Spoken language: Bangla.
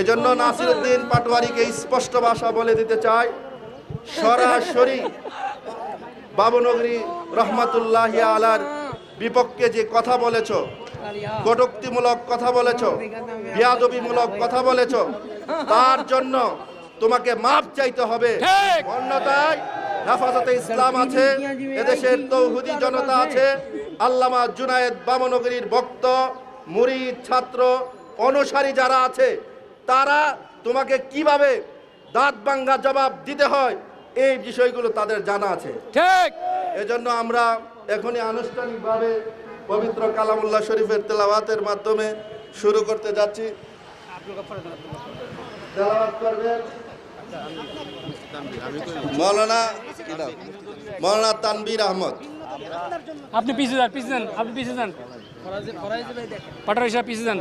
এজন্য নাসিরউদ্দিন পাটোয়ারিকে স্পষ্ট ভাষা বলে দিতে চাই, সরাসরি বাবুনগরী রহমাতুল্লাহি আলার বিপক্ষে যে কথা বলেছ, কটূক্তিমূলক কথা বলেছ, বেয়াদবিমূলক কথা বলেছ, তার জন্য তোমাকে মাপ চাইতে হবে। অন্যথায় হেফাজতে ইসলাম আছে, এদেশের তৌহিদি জনতা আছে, আল্লামা জুনায়েদ বামনগরীর ভক্ত, মুরিদ, ছাত্র, অনুসারী যারা আছে, তারা তোমাকে কিভাবে দাঁত ভাঙ্গা জবাব দিতে হয় এই বিষয়গুলো তাদের জানা আছে। ঠিক। এজন্য আমরা এখনই আনুষ্ঠানিকভাবে পবিত্র কালামুল্লাহ শরীফের তেলাওয়াতের মাধ্যমে শুরু করতে যাচ্ছি। তেলাওয়াত করবেন মৌলানা তানবীর আহমদ। আপনি পিছিয়ে যান, আপনি পিছিয়ে যান, পাটোয়ারি সাহেব পিছিয়ে যান।